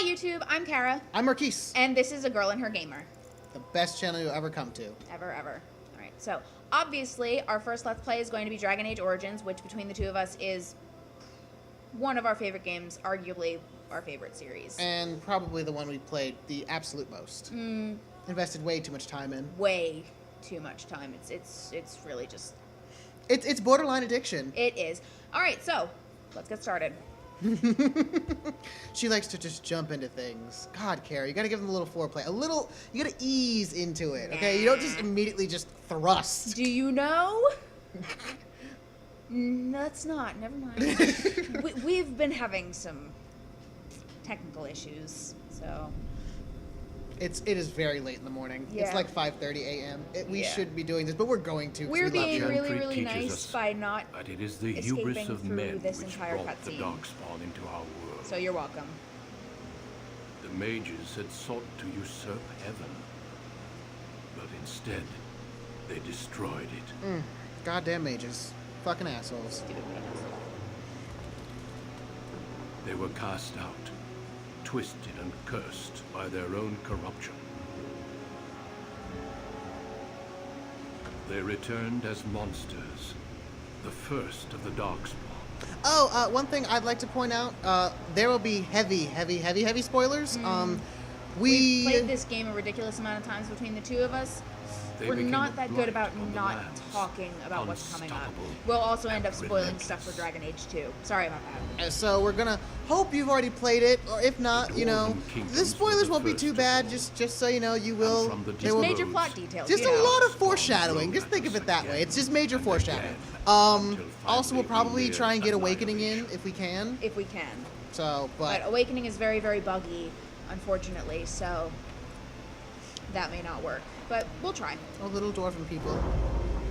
Hi YouTube, I'm Kara, I'm Marquise, and this is A Girl and Her Gamer. the best channel you'll ever come to. Ever. Alright, so obviously our first Let's Play is going to be Dragon Age Origins, which between the two of us is one of our favorite games, arguably our favorite series. And probably the one we played the absolute most. Invested way too much time in. Way too much time. It's really just... It's borderline addiction. It is. Alright, so let's get started. She likes to just jump into things. God, Kara, you gotta give them a little foreplay. You gotta ease into it, okay? You don't just immediately just thrust. Do you know? That's not. Never mind. We've been having some technical issues, so... It is very late in the morning. Yeah. It's like 5:30 a.m. We Yeah. should be doing this, but we're going to. 'cause We're we love being you. really nice by not But it is the escaping hubris of through men this which entire brought the cutscene. darkspawn into our world. So you're welcome. The mages had sought to usurp heaven, but instead they destroyed it. Goddamn mages. Fucking assholes. Stupid penis. They were cast out, twisted and cursed by their own corruption. They returned as monsters, the first of the darkspawn. Oh, one thing I'd like to point out, there will be heavy spoilers. We've played this game a ridiculous amount of times between the two of us. They We're became not a that good blight about on the not lands, talking about what's coming up. unstoppable We'll also end up and spoiling stuff for relentless. Dragon Age 2. Sorry about that. So we're gonna hope you've already played it, or if not, you know, Dwarven kingdoms the spoilers were the won't be first too to bad. fall. Just so you know, you will. from the there Just will- major plot details. just you a know. lot of foreshadowing. Just think of it that way. It's just major foreshadowing. Also, we'll probably try and get Awakening in if we can. If we can. So, But but Awakening is very buggy, unfortunately, so that may not work. But we'll try. oh, little dwarven people.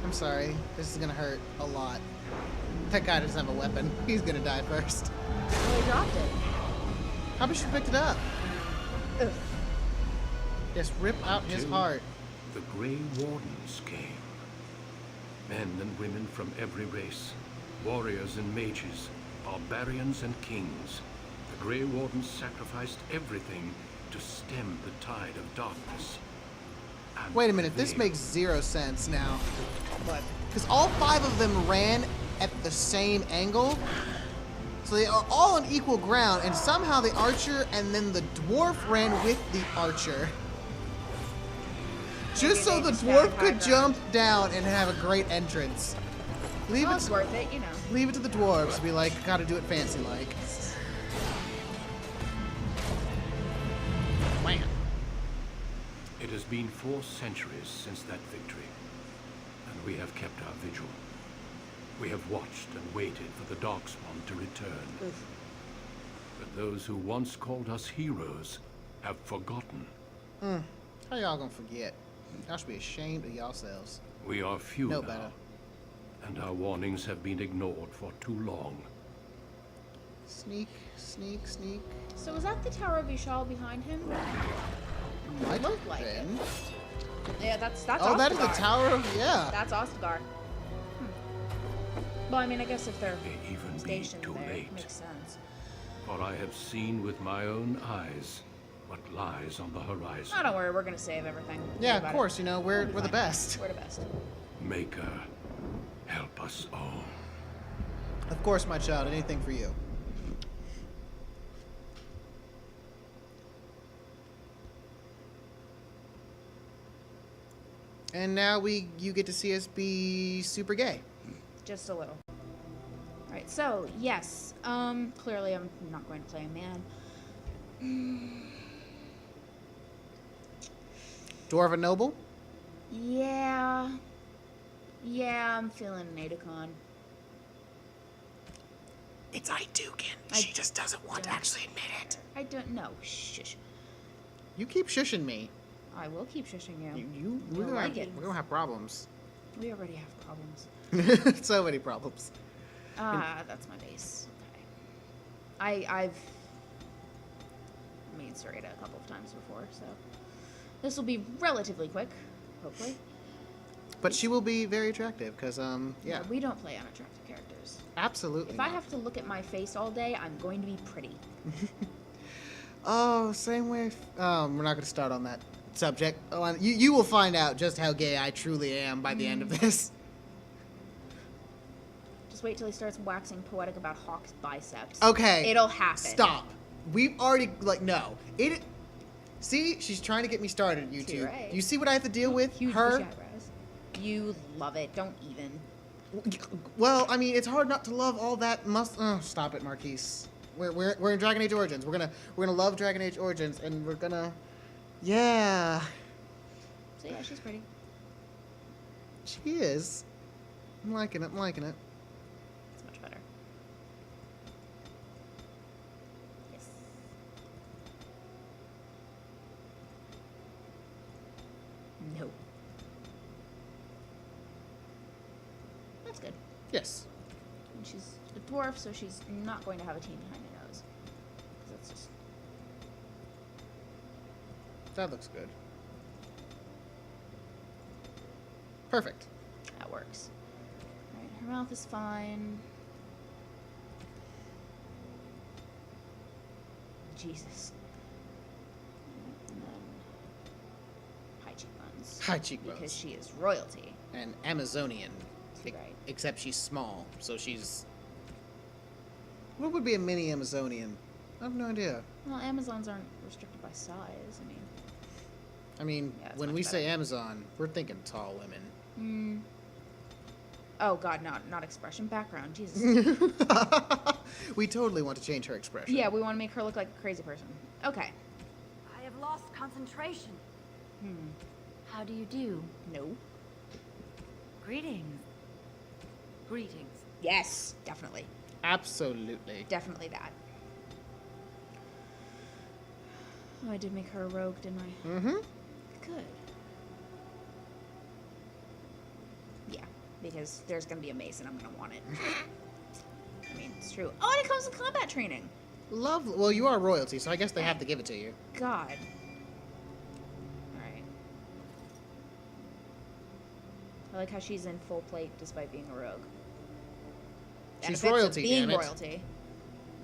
I'm sorry. This is gonna hurt a lot. That guy doesn't have a weapon. He's gonna die first. Well, he dropped it. How about you picked it up? Ugh. Just rip out his Until heart. The Grey Wardens came. Men and women from every race, warriors and mages, barbarians and kings. The Grey Wardens sacrificed everything to stem the tide of darkness. And Wait a minute. This prevail. makes zero sense now. But Because all 5 of them ran at the same angle. So they are all on equal ground, and somehow the archer and then the dwarf ran with the archer. Just so they the just dwarf found high could ground. jump down and have a great entrance. Leave well, it it's to, worth it, you know. leave it to the dwarves to be like, gotta do it fancy like. Wham. It has been 4 centuries since that victory, and we have kept our vigil. We have watched and waited for the Darkspawn to return. Oof. But those who once called us heroes have forgotten. How y'all gonna forget? Y'all should be ashamed of yourselves. We are few No now, better. and our warnings have been ignored for too long. Sneak. So was that the Tower of Vishal behind him? Might looked like it. been. Yeah, that's Oh, that is the Ostagar. Tower of, yeah. That's Ostagar. Well, I mean, I guess if they're May even be stationed too there, late. it makes sense. For I have seen with my own eyes what lies on the horizon. Oh, don't worry, we're gonna save everything. Don't Yeah, worry of about course, you know, we're the fine. best. We're the best. Maker, help us all. Of course, my child, anything for you. And now you get to see us be super gay. Just a little. Alright, so, yes. Clearly I'm not going to play a man. Dwarven noble? Yeah. Yeah, I'm feeling an Adacon. It's Idukin. She just doesn't want to actually admit it. I don't know. Shush. You keep shushing me. I will keep shushing you. You You're right. we're gonna have problems. We already have problems. So many problems. That's my base. Okay. I've made Sarita a couple of times before, so this will be relatively quick, hopefully. But she will be very attractive, because, yeah. No, we don't play unattractive characters. Absolutely If I not. have to look at my face all day, I'm going to be pretty. Oh, same way. We're not gonna start on that subject. Oh, you will find out just how gay I truly am by the end of this. Just wait till he starts waxing poetic about Hawk's biceps. Okay. It'll happen. Stop. We've already no. It. See, she's trying to get me started. YouTube. Right. You see what I have to deal with? Huge Her. bushy eyebrows. You love it. Don't even. Well, I mean, it's hard not to love all that stop it, Marquise. We're in Dragon Age Origins. We're gonna love Dragon Age Origins, and we're gonna, yeah. So yeah, she's pretty. She is. I'm liking it. I'm liking it. It's much better. Yes. No. That's good. Yes. And she's a dwarf, so she's not going to have a team behind her nose. 'Cause that's just... That looks good. Perfect. That works. Alright, her mouth is fine. Jesus. And then high cheekbones. High cheekbones. Because she is royalty. And Amazonian. Right. Except she's small, so she's... What would be a mini Amazonian? I have no idea. Well, Amazons aren't restricted by size. I mean, Yeah, it's when much we better. say Amazon, we're thinking tall women. Oh god, not expression. Background. Jesus. We totally want to change her expression. Yeah, we want to make her look like a crazy person. Okay. I have lost concentration. How do you do? No. Greetings. Greetings. Yes, definitely. Absolutely. Definitely that. Oh, I did make her a rogue, didn't I? Mm-hmm. Good. Yeah, because there's gonna be a mace and I'm gonna want it. I mean, it's true. Oh, and it comes with combat training. Lovely. Well, you are royalty, so I guess they have to give it to you. God. Alright. I like how she's in full plate despite being a rogue. She's Benefits of royalty, being damn it. royalty.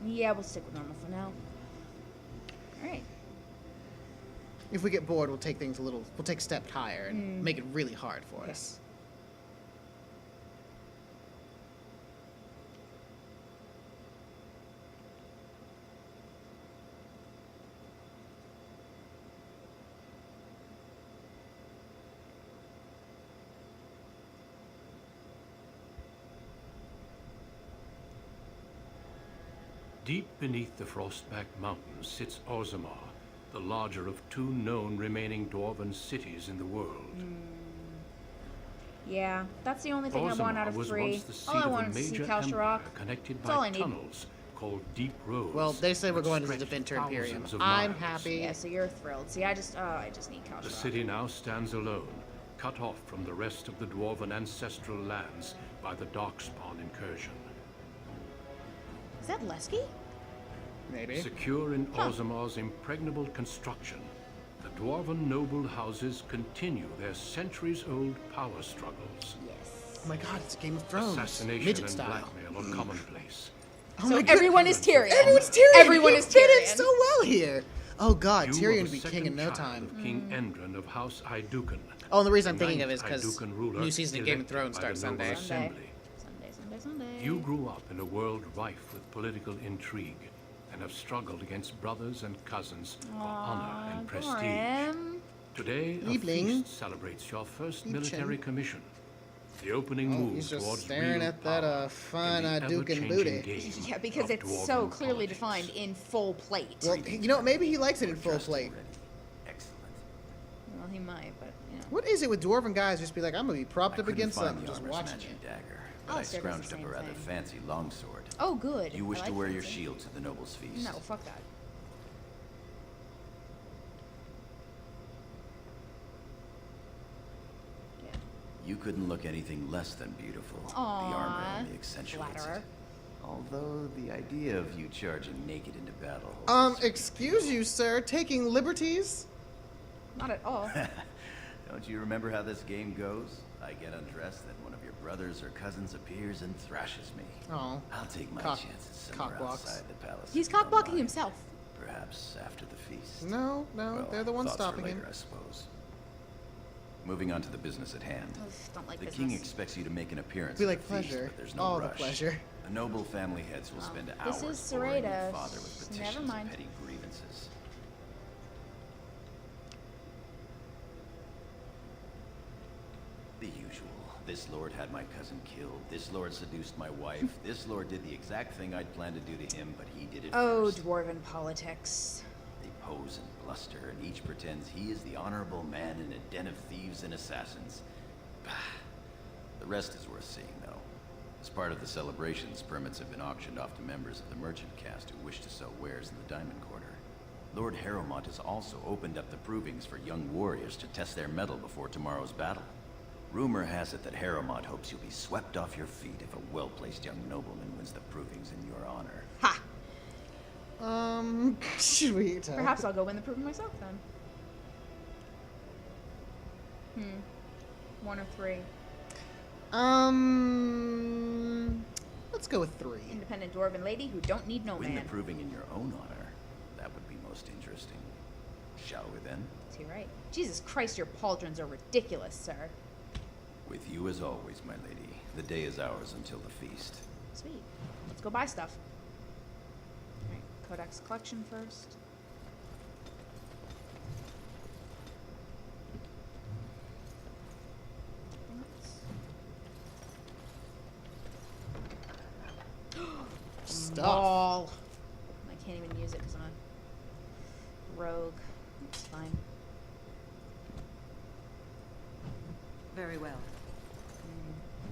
Yeah, we'll stick with normal for now. Alright. If we get bored, we'll take things we'll take a step higher and make it really hard for us. Deep beneath the Frostback Mountains sits Orzammar, the larger of two known remaining dwarven cities in the world. Yeah, that's the only thing I want out Orzammar of was 3. once the seat All I of want a is to see major Kalsha Rock. empire connected That's all by I need. tunnels called Deep Roads. Well, they say we're that going to the stretched Vinter Imperium. thousands of I'm miles. happy. Yeah, so you're thrilled. See, I just need Kalsha The Rock. city now stands alone, cut off from the rest of the dwarven ancestral lands by the Darkspawn incursion. Is that Lesky? Maybe. Secure in Orzammar's impregnable construction, the dwarven noble houses continue their centuries-old power struggles. Yes. Oh my god, it's Game of Thrones. Assassination Midget and style. blackmail are commonplace. Oh So my god. everyone is Tyrion. Everyone's Tyrion. Everyone You is fit in Tyrion. so well here. Oh god, You are Tyrion the would be king second in no child time. of King Endron of House Iduken. Oh, and the reason I'm the thinking of it ninth is because Iduken ruler new season of Game of elected Thrones by the starts noble Sunday. assembly. Sunday. You grew up in a world rife with political intrigue and have struggled against brothers and cousins for honor and prestige. Grim. Today, a Liebling. feast celebrates your first Liebchen. military commission. The opening Oh, move he's just towards staring real at that, power fine in the Iduken ever-changing booty. game Yeah, because of it's so dwarven clearly politics. defined in full plate. Well, you know, maybe he likes it in full plate. Excellent. Well, he might, but you know. What is it with dwarven guys just be like, I'm gonna be propped I up couldn't against find something, the just armor's watching matching it. dagger, but I Alistair does the scrounged up same a rather thing. fancy longsword. Oh, good. You wish I to like wear your fancy. shield to the noble's feast? No, fuck that. Yeah. You couldn't look anything less than beautiful. Aww, The armor only accentuates flatterer. it. Although the idea of you charging naked into battle. Excuse you, sir, taking liberties? Not at all. Don't you remember how this game goes? I get undressed, then one of your brothers or cousins appears and thrashes me. Oh. I'll take my Cock- chances somewhere cockblocks. outside the palace. He's if you don't cockblocking mind. himself. Perhaps after the feast. No, Well, they're the ones thoughts for stopping later, him. I suppose. Moving on to the business at hand. Ugh, don't like The business. king expects you to make an appearance We at like the feast, pleasure. but there's no All rush. the pleasure. The noble family heads will spend hours this is boring your Sereda. father with Never petitions mind. and petty grievances. The usual. This lord had my cousin killed. This lord seduced my wife. This lord did the exact thing I'd planned to do to him, but he did it Oh, first. dwarven politics. They pose and bluster, and each pretends he is the honorable man in a den of thieves and assassins. The rest is worth seeing, though. As part of the celebrations, permits have been auctioned off to members of the merchant caste who wish to sell wares in the Diamond Quarter. Lord Harrowmont has also opened up the provings for young warriors to test their mettle before tomorrow's battle. Rumor has it that Harrowmont hopes you'll be swept off your feet if a well-placed young nobleman wins the provings in your honor. Ha! Should we tell? Perhaps I'll go win the proving myself then. One of three. Let's go with 3. Independent dwarven lady who don't need no Win man. the proving in your own honor. That would be most interesting. Shall we then? Too right. Jesus Christ, your pauldrons are ridiculous, sir. With you as always, my lady. The day is ours until the feast. Sweet. Let's go buy stuff. Alright, Codex collection first. Stuff. Ball. I can't even use it because I'm a rogue. It's fine. Very well.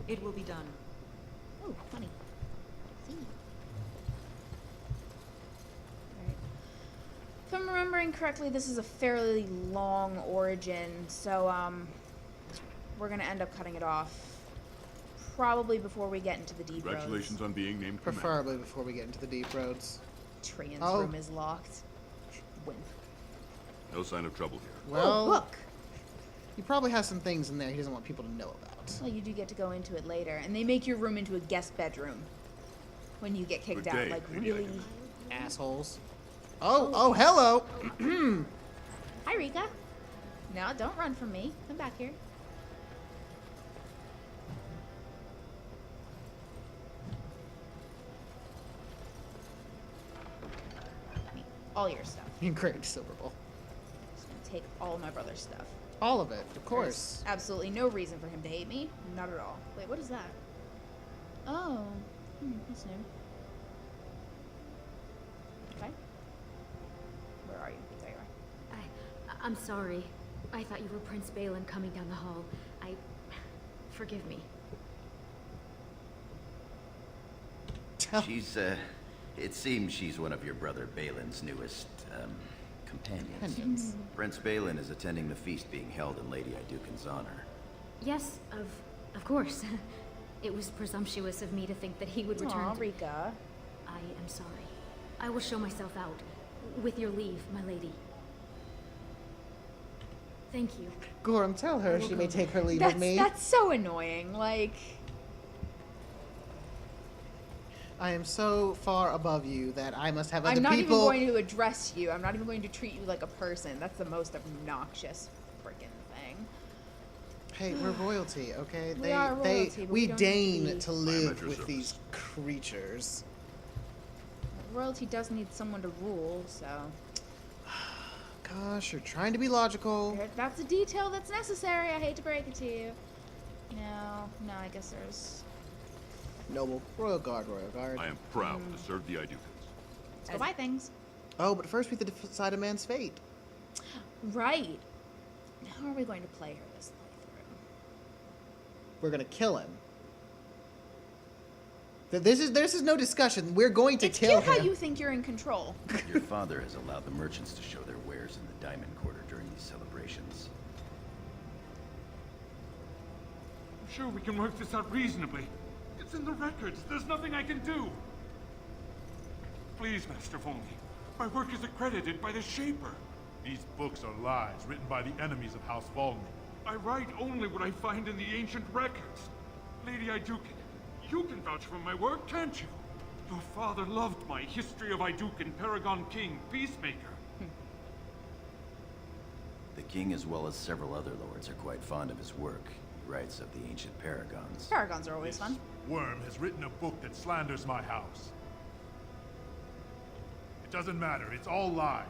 It will be done. Oh, funny. See. Alright. If I'm remembering correctly, this is a fairly long origin, so we're gonna end up cutting it off. Probably before we get into the deep Congratulations on being named commander. Preferably before we get into the deep roads. roads. Tyrion's Oh. room is locked. Wimp. No sign of trouble here. Well, Oh, look! he probably has some things in there he doesn't want people to know about. Well, you do get to go into it later, and they make your room into a guest bedroom when you get kicked Good out. day, Like, Lady really? Agatha. Assholes. Oh, hello! Hi, Rika. No, don't run from me. Come back here. Me. All your stuff. Engraved silver bowl. Just gonna take all my brother's stuff. All of it, of course. There's absolutely no reason for him to hate me. Not at all. Wait, what is that? Oh. That's new. Okay. Where are you? There you are. I'm sorry. I thought you were Prince Balin coming down the hall. Forgive me. She's, it seems she's one of your brother Balin's newest, companions. Companions. Prince Balin is attending the feast being held in Lady Iduken's honor. Yes, of course. It was presumptuous of me to think that he would return. Aw, to- Rika. I am sorry. I will show myself out. With your leave, my lady. Thank you. Gorham, tell her she may take her leave of me. That's so annoying. Like, I am so far above you that I must have other I'm not even people. going to address you. I'm not even going to treat you like a person. That's the most obnoxious freaking thing. Hey, we're royalty, okay? We are royalty, but we don't deign need to to I am live at your with service. these creatures. Royalty does need someone to rule, so Gosh, you're trying to be logical. that's a detail that's necessary. I hate to break it to you. No, I guess there's. Noble, royal guard, royal guard. I am proud to serve the Idukans. Let's go buy things. Oh, but first we have to decide a man's fate. Right. How are we going to play her this playthrough? We're gonna kill him. This is no discussion. We're going to It's kill cute him. how you think you're in control. Your father has allowed the merchants to show their wares in the Diamond Quarter during these celebrations. I'm sure we can work this out reasonably. It's in the records. There's nothing I can do. Please, Master Volney. My work is accredited by the Shaper. These books are lies written by the enemies of House Volney. I write only what I find in the ancient records. Lady Iduken, you can vouch for my work, can't you? Your father loved my History of Iduken, Paragon King, Peacemaker. The king, as well as several other lords, are quite fond of his work. He writes of the ancient paragons. Paragons are always fun. Worm has written a book that slanders my house. It doesn't matter, it's all lies.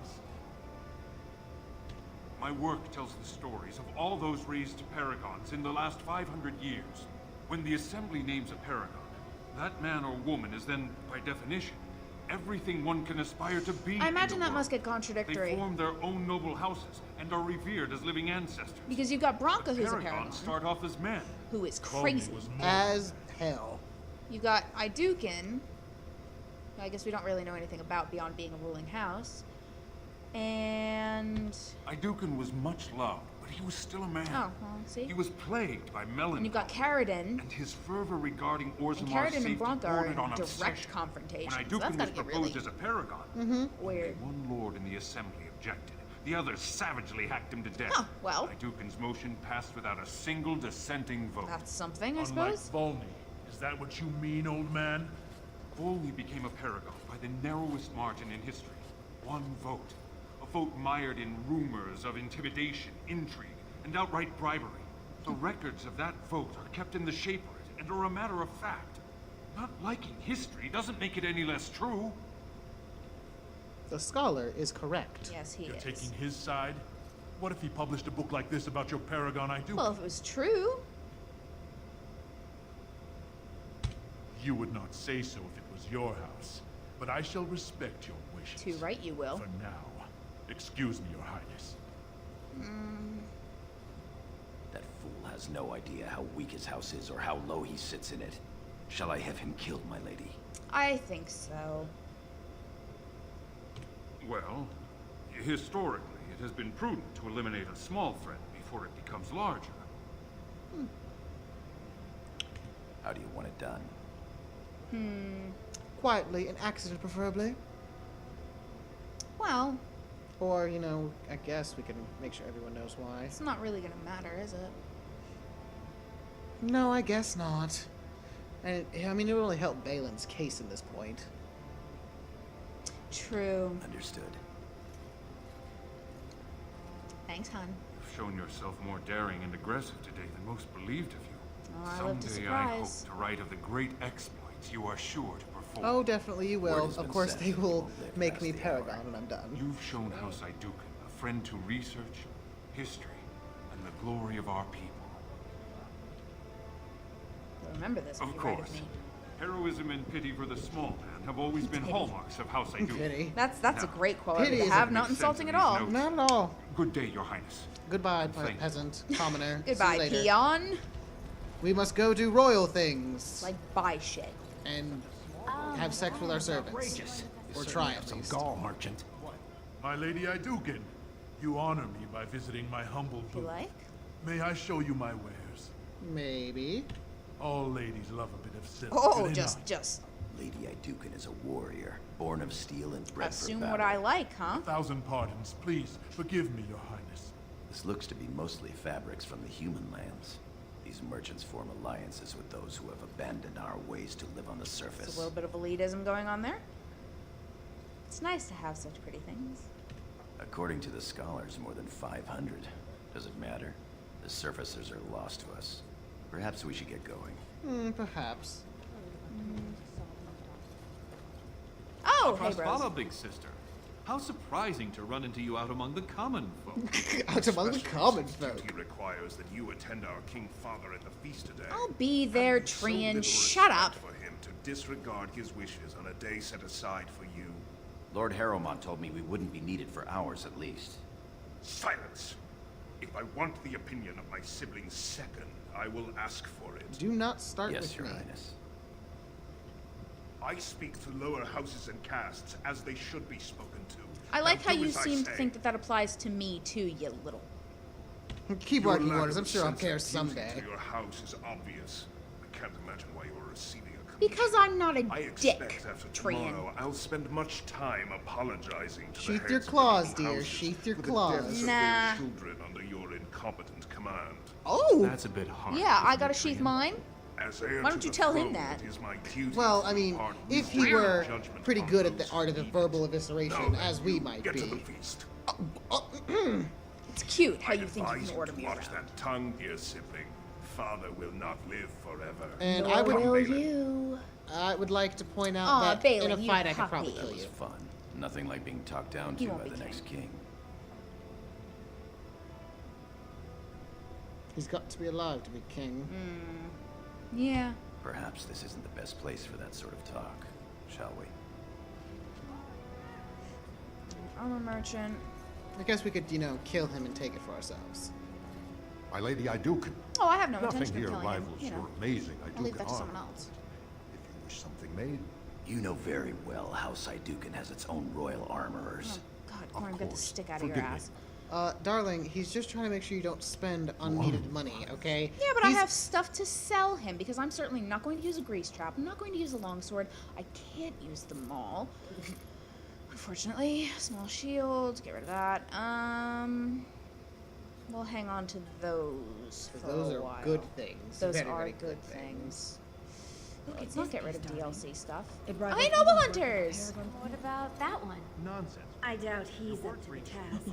My work tells the stories of all those raised to paragons in the last 500 years. When the Assembly names a paragon, that man or woman is then, by definition, everything one can aspire to be. I imagine that world. must get contradictory. They form their own noble houses and are revered as living ancestors. Because you've got Bronca, But who's a paragons paragon, start off as men. who is Cloney crazy. was more. As hell. You got Iduken, who I guess we don't really know anything about beyond being a ruling house. And... Iduken was much loved, but he was still a man. oh, well, see? He was plagued by melancholy. And you've got Caradon. And his fervor regarding And Orzamar's Caradon safety and Bronca are bordered in on direct obsession. confrontation. When So that's Iduken gotta was get proposed really as a paragon, weird. only one lord in the assembly objected. The others savagely hacked him to death. Oh, well. Iduken's motion passed without a single dissenting vote. That's something, I Unlike suppose. Volney. Is that what you mean, old man? Volney became a paragon by the narrowest margin in history. One vote. A vote mired in rumors of intimidation, intrigue, and outright bribery. The records of that vote are kept in the Shapered and are a matter of fact. Not liking history doesn't make it any less true. The scholar is correct. Yes, he You're is. taking his side? What if he published a book like this about your paragon Iduken? Well, if it was true, You would not say so if it was your house, but I shall respect your wishes. too right you will. For now, excuse me, Your Highness. That fool has no idea how weak his house is or how low he sits in it. Shall I have him killed, my lady? I think so. Well, historically, it has been prudent to eliminate a small threat before it becomes larger. How do you want it done? Quietly, an accident preferably. Well, Or, you know, I guess we can make sure everyone knows why. it's not really gonna matter, is it? No, I guess not. And, I mean, it would only help Balin's case in this point. True. Understood. Thanks, hon. You've shown yourself more daring and aggressive today than most believed of you. Oh, I love to Someday I hope surprise. to write of the great exploits you are sure to perform. Oh, definitely you Word will. has Of been course, sent. they will Won't live make past me the Paragon hour. when I'm done. You've shown House Iduken a friend to research, history, and the glory of our people. You'll remember this when Of you write course. of me. Heroism and pity for the small man have always been hallmarks of House Iduken. Pity. That's a Now, great quality Pity to is have, a not big insulting sense at of all. these Not at all. Good day, Your Highness. Goodbye, Thank you. peasant, commoner. See you Goodbye, later. peon. We must go do royal things. Like, buy shit. And have sex with our servants. Or try at least. Gall merchant. My Lady Iduken, you honor me by visiting my humble You booth. like? May I show you my wares? Maybe. All ladies love a bit of silk. Oh, do they just not? Lady Iduken is a warrior, born of steel and bred assume for what battle. I like, huh? 1,000 pardons. Please, forgive me, Your Highness. This looks to be mostly fabrics from the human lands. These merchants form alliances with those who have abandoned our ways to live on the There's surface. a little bit of elitism going on there. It's nice to have such pretty things. According to the scholars, more than 500. Does it matter? The surfacers are lost to us. Perhaps we should get going. Perhaps. Oh, hey, bros. Prosvala, big sister. How surprising to run into you out among the common folk. Out among the common Since folk. duty requires that you attend our King Father at the feast today. I'll be there, And so Tyrion. little Shut respect up. For him to disregard his wishes on a day set aside for you. Lord Harrowmont told me we wouldn't be needed for hours at least. Silence! If I want the opinion of my siblings second, I will ask for it. Do not start Yes, with Your me. Highness. I speak to lower houses and castes as they should be spoken to. I like Now how do you as I seem to say. think that that applies to me too, you little. Keep Your working lack orders. of I'm sure I'll sense care of duty someday. To your house is obvious. I can't imagine why you are receiving a commission. Because I'm not a I dick, expect after Tyrion. tomorrow I'll spend much time apologizing to Sheath the your heads of claws, equal dear. houses Sheath your for the claws. deaths of Nah. their children under your incompetent command. Oh! That's a bit harsh. Yeah, I isn't gotta it, sheath Tyrion? mine. As heir Why to don't you the tell him throne, that? It is my duty Well, to I mean, impart if he wisdom and were judgment pretty on good at the those art of who the need verbal it. evisceration, Now as then, we you might get to the be. feast. It's cute how I you think you advise can order to me watch around. that tongue, dear sibling. Father will not live forever. And Nor I would, will Balin. you. I would like to point out Aw, that Balin, in a you fight I could probably puppy. kill It was you. fun. Nothing like being talked down He to won't by be the king. next king. He's got to be alive to be king. Yeah. Perhaps this isn't the best place for that sort of talk, shall we? Armor merchant. I guess we could, you know, kill him and take it for ourselves. My lady Iduken. Oh, I have no Nothing intention of here killing him. rivals You your know, amazing I'll leave Iduken that to someone armor. else. If you wish something made, You know very well House Iduken has its own royal armorers. Oh, God, Gorm, get the course. stick out of your Forgive me. ass. Darling, he's just trying to make sure you don't spend unneeded money, okay? Yeah, but I He's- have stuff to sell him because I'm certainly not going to use a grease trap. I'm not going to use a longsword. I can't use them all. Unfortunately, small shield. Get rid of that. We'll hang on to those for Those a are while. good things. Those Very, are very good things. Let's not not get rid of peace, DLC stuff. It Oh, rivals hey, the Noble work of a Hunters! paragon. What about that one? Nonsense. I doubt he's up to the task.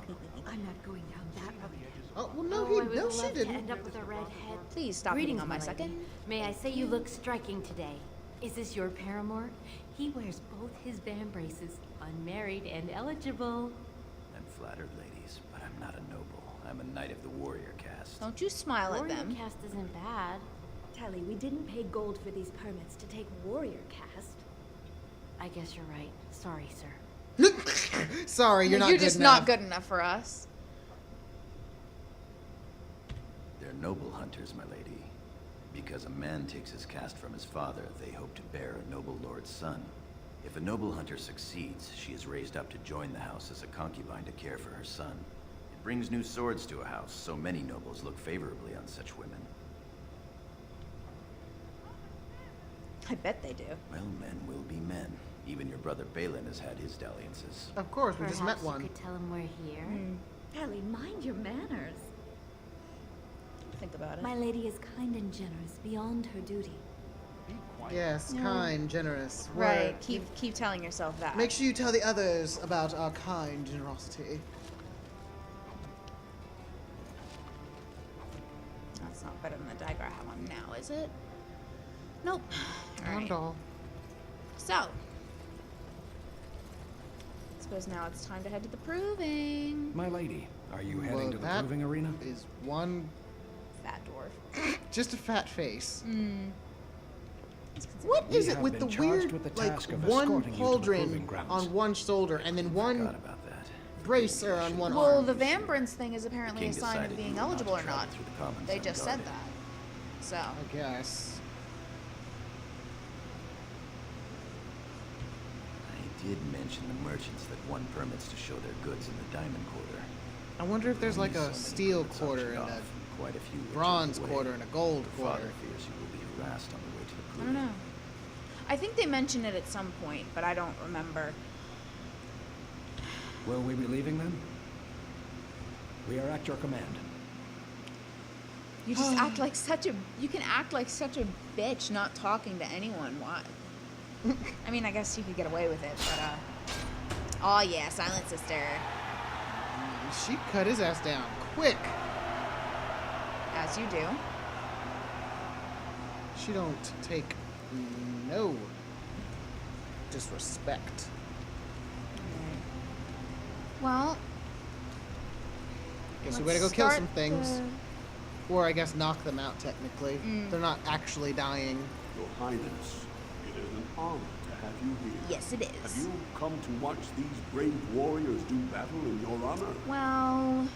I'm not going down that road. Oh, well, no, Oh, I he, would no, love she to didn't. end up with a red head. Please stop Greetings, hitting on my lady. second. May I say you look striking today? Is this your paramour? He wears both his vambraces, unmarried and eligible. I'm flattered, ladies, but I'm not a noble. I'm a knight of the warrior caste. Don't you smile at Warrior them. caste isn't bad. Tally, we didn't pay gold for these permits to take warrior caste. I guess you're right. Sorry, sir. Sorry, you're not You're good just enough. not good enough for us. They're noble hunters, my lady. Because a man takes his caste from his father, they hope to bear a noble lord's son. If a noble hunter succeeds, she is raised up to join the house as a concubine to care for her son. It brings new swords to a house, so many nobles look favorably on such women. I bet they do. Well, men will be men. Even your brother Balin has had his dalliances. Of course, we just met Perhaps one. you could tell him we're here. Tally, mind your manners. Think about it. My lady is kind and generous beyond her duty. Yes, kind, generous. Right. Word. Keep telling yourself that. Make sure you tell the others about our kind generosity. That's not better than the dagger I have on now, is it? Nope. Not Alright. at all. So. I suppose now it's time to head to the proving. My lady, are you Well, heading to the that proving arena? is one, Fat dwarf. just a fat face. It's considered- What We is it have with the been charged weird, with the like, task of one escorting you to the pauldron proving grounds. on one shoulder and then Forgot one about that. bracer on one Well, arm? the Vambrance thing is The apparently king a sign of decided being you were not eligible to or travel not. through the commons They just said unguarded. that. So. I guess. I did mention the merchants that won permits to show their goods in the diamond quarter. I wonder if there's like Only a so many steel permits quarter auctioned and off, a and quite a few were bronze turned away. quarter and a gold Your father quarter. fears you will be harassed on the way to the I proving. don't know. I think they mentioned it at some point, but I don't remember. Will we be leaving then? We are at your command. You just act like such a. You can act like such a bitch not talking to anyone. Why? I mean, I guess you could get away with it, but Oh yeah, silent sister. She cut his ass down quick. As you do. She don't take no disrespect. Well. Guess we let's better go kill start some things. the- Or I guess knock them out technically. They're not actually dying. Your Highness, it is an honor to have you here. Yes, it Have is. you come to watch these brave warriors do battle in your honor? Well,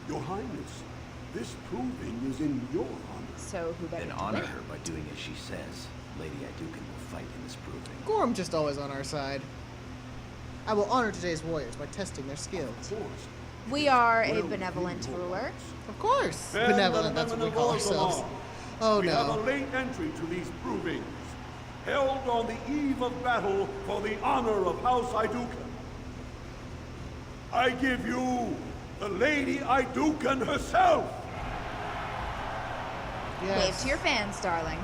Your Highness, this proving is in your honor. so who better Then to honor win? her by doing as she says. Lady Iduken will fight in this proving. Gorm just always on our side. I will honor today's warriors by testing their skills. Of course. We are a Well, benevolent King ruler. Lawrence. Of course. Then Benevolent, the that's what we lemon call of ourselves. Orzammar. Oh We have a no. late entry to these provings, held on the eve of battle for the honor of House Iduken. I give you the Lady Iduken herself. Yes. Wave to your fans, darling.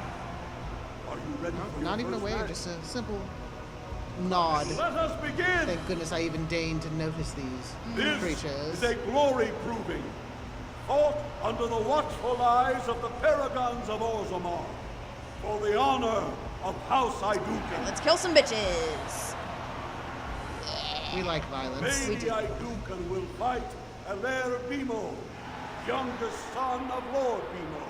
Are you ready for Not your even a first wave, match? just a simple nod. Let us begin! Thank goodness I even deigned to notice these This creatures. is a glory proving, fought under the watchful eyes of the paragons of Orzammar, for the honor of House Iduken. Let's kill some bitches. We like violence. Lady Iduken will fight Alair Bimo, youngest son of Lord Bimo.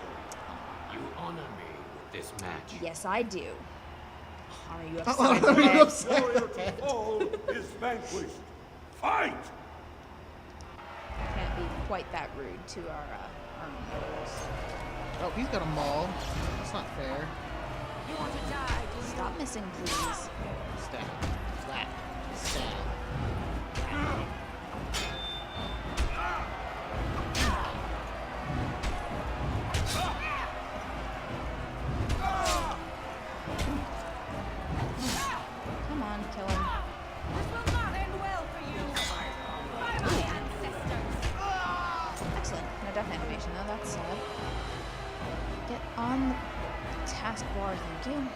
You honor me with this match. Yes, I do. Honor you Oh, upside the head. Warrior to fall is vanquished. Fight! Can't be quite that rude to our members. Oh, he's got a maul. That's not fair. You want to die, do you? Stop missing, please. Stab. Slap. Stab. Come on, kill him. This will not end well for you. By my ancestors. Excellent. No death animation, though. That's sad. Get on the taskbar, thank you.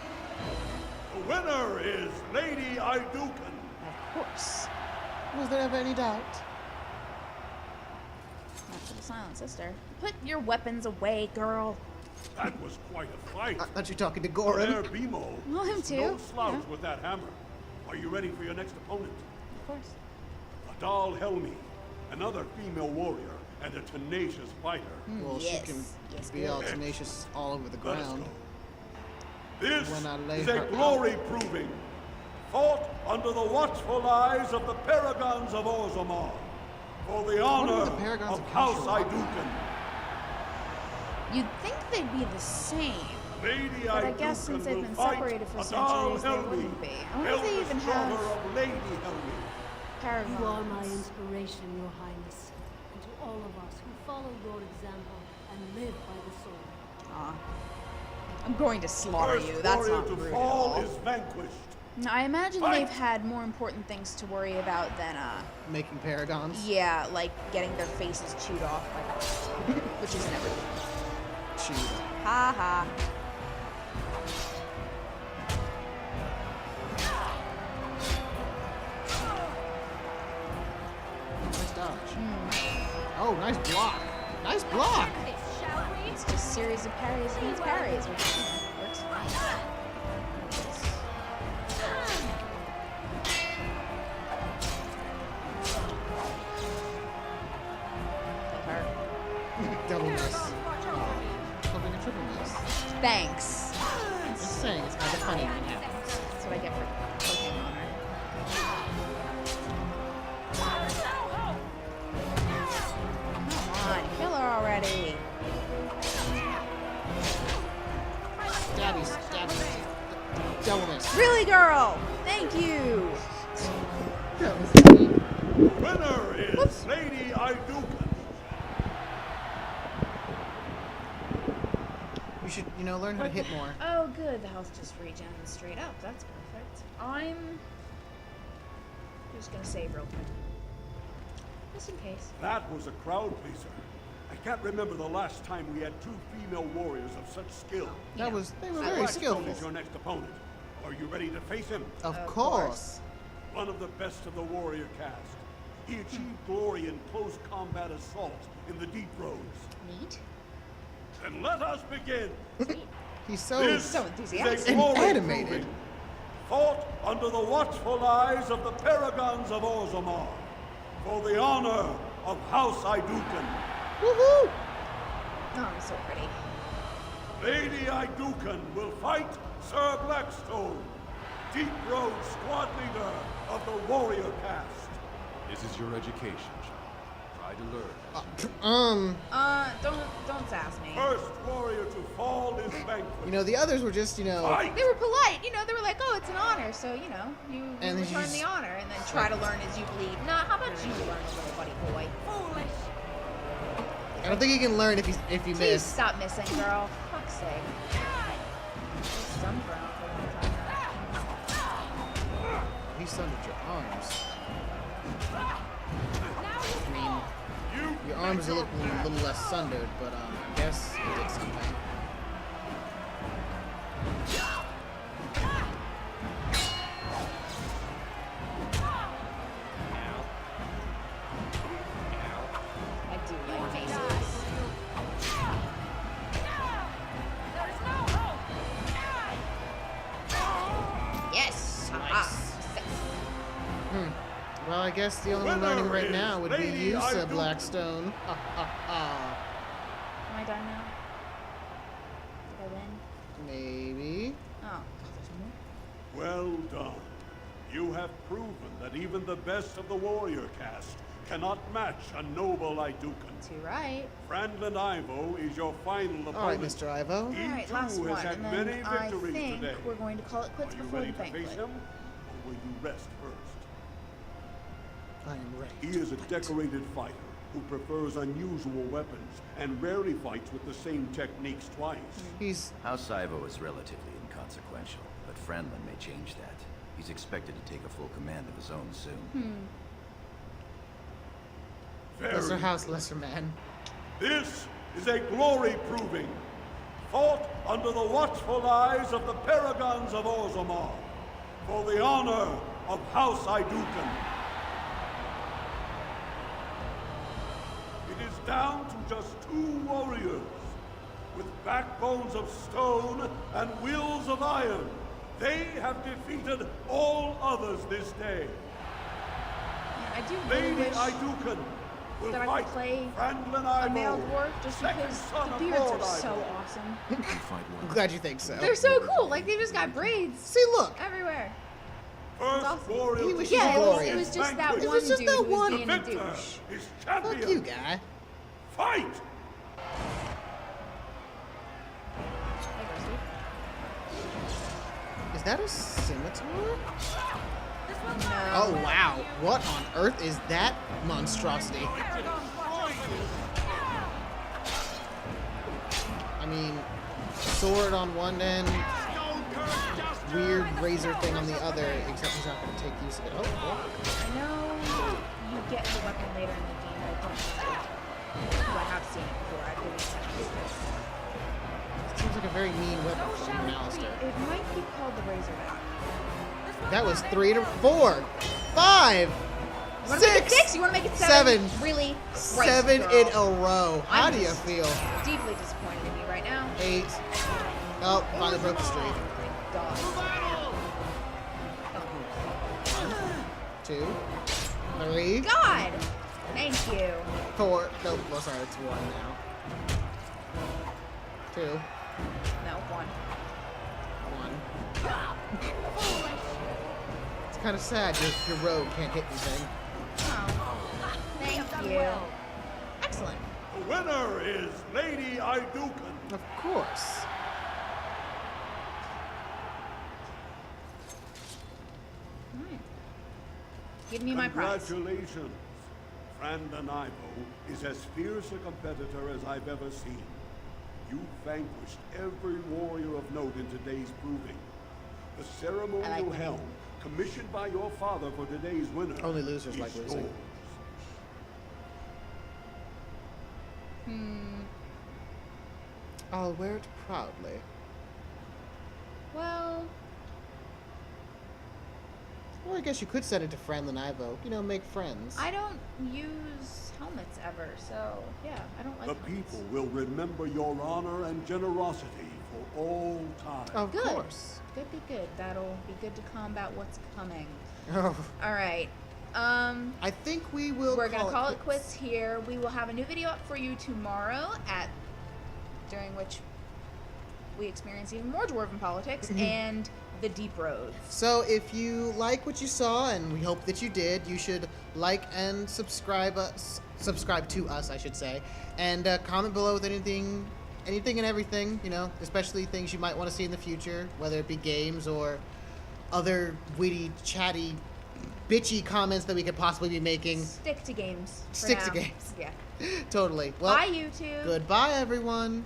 The winner is Lady Iduken. Of course. Was there ever any doubt? Not to the Silent Sister. Put your weapons away, girl. That was quite a fight. I thought you were talking to Alair Goran. Bimo Well, him is too. no slouch Yeah. with that hammer. Are you ready for your next opponent? Of course. Adal Helmi, another female warrior and a tenacious fighter. Well, Yes. she can Yes, be good. all tenacious all over the Let us ground. go. This When I lay is her a out. glory proving, fought under the watchful eyes of the paragons of Orzammar, for the honor the paragons of of House Kashira? Iduken. You'd think they'd be the same. Lady But I Iduken guess since they've will been fight separated for Adal centuries, they Helmi, wouldn't be. I wonder if they eldest even daughter have of Lady Helmi. paragons. You are my inspiration, Your Highness, and to all of us who follow your example and live by the sword. Aw. I'm going to slaughter First you. That's warrior not to rude at fall all. is vanquished. No, I imagine Fight! they've had more important things to worry about than, Making paragons. yeah, like getting their faces chewed off by the which is never good. Shoot. Ha ha. Nice dodge. Oh, nice block. Nice block. This, shall we? It's just a series of parries against parries, which works fine. Kill her. Double miss. Flipping a triple miss. Thanks. Just saying, it's kind of funny when it happens. That's what I get for clicking on her. Come on, kill her already. Stabby, stabby. Double miss. Really, girl? Thank you. That was neat. Winner is Lady Iduken. You should, learn how to hit more. Oh, good. The health just regens straight up. That's perfect. I'm just gonna save real quick, just in case. That was a crowd pleaser. I can't remember the last time we had two female warriors of such skill. They were very Blackstone skillful. is your next opponent. Are you ready to face him? Of course. One of the best of the warrior caste. He achieved glory in close combat assault in the deep roads. Neat. Then let us begin. He's so This so is enthusiastic. a glory animated. proving, fought under the watchful eyes of the paragons of Orzammar, for the honor of House Iduken. Woohoo! Oh, I'm so pretty. Lady Iduken will fight Sir Blackstone, Deep Road squad leader of the warrior caste. This is your education, child. Try to learn. Don't sass me. First warrior to fall is vanquished. The others were just, Fight! They were polite, they were like, oh, it's an honor, so, you And then you return just- the honor, and then try to learn as you bleed. Nah, how about you learn, little buddy boy? Foolish. I don't think he can learn if you Please miss. stop missing, girl. Fuck's sake. Just stunned for a long time. He sundered your arms. Now you I mean, You your arms are looking a little less sundered, but I guess it did something. Well, I guess the only one Winner learning right is now would be Lady you, Sir Iduka. Blackstone. Am I done now? Did I win? Maybe. Oh, there's more. Well done. You have proven that even the best of the warrior caste cannot match a noble Idukan. Too right. Franklin Ivo is your final opponent. All right, Mr. Ivo. He All right, too last has one, had and many then I victories think today. we're going to call it quits Are you before ready the to face banquet. him, or will you rest first? I am ready. He is a decorated fighter who prefers unusual weapons and rarely fights with the same techniques twice. He's House Ivo is relatively inconsequential, but Franklin may change that. He's expected to take a full command of his own soon. lesser Very house, lesser man. This is a glory proving, fought under the watchful eyes of the paragons of Orzammar, for the honor of House Idukan. It is down to just 2 warriors, with backbones of stone and wills of iron. They have defeated all others this day. Yeah, I do really Lady wish Idukan will that I fight could play Franklin a Ivo, male dwarf just second because son the of beards Lord are so Ivo. awesome. I'm glad you think so. They're so cool. Like, they just got braids See, look. everywhere. First awesome. warrior He was to just Yeah, glorious. it was just that It one was just dude that who was one being a victor douche. is champion. Fuck you, guy. Fight! Is that a scimitar? No. Oh, wow. What on earth is that monstrosity? I mean, sword on one end, weird razor thing on the other, except he's not going to take use of it. Oh, wow. I know you get the weapon later in the game, but I don't know. Because I have seen it before. I believe that. Seems like a very mean weapon for an Alistair. It might be called the Razor Back. That was 3 to 4, 5, You want to make it 6? You want to make it 7? 7. Really? 7 girl. in a row. How I'm do you just feel? Deeply disappointed in you right now. 8. Oh, finally broke the streak. God. 2, 3, God! Thank you. 4. Nope, well, sorry, it's 1 now. 2, No, 1. 1. It's kind of sad your rogue can't hit anything. Oh. Thank you. Excellent. The winner is Lady Idukan. Of course. Alright. Give me my prize. Congratulations. Franklin Ivo is as fierce a competitor as I've ever seen. You vanquished every warrior of note in today's proving. The ceremonial helm, commissioned by your father for today's winner, Only losers is like losing. yours. I'll wear it proudly. Well, Or I guess you could send it to Franklin Ivo. You know, make friends. I don't use helmets ever, so yeah, I don't like The helmets. people will remember your honor and generosity for all time. Of Good. course. Good, good, good. That'll be good to combat what's coming. Oh, All right. I think we will. We're gonna call it quits here. We will have a new video up for you tomorrow, during which we experience even more dwarven politics and the deep roads. So if you like what you saw, and we hope that you did, you should like and subscribe to us, I should say, and comment below with anything and everything, you know, especially things you might want to see in the future, whether it be games or other witty, chatty, bitchy comments that we could possibly be making. Stick to games. for Stick to now. games. Yeah. Totally. Well, Bye, YouTube. goodbye, everyone.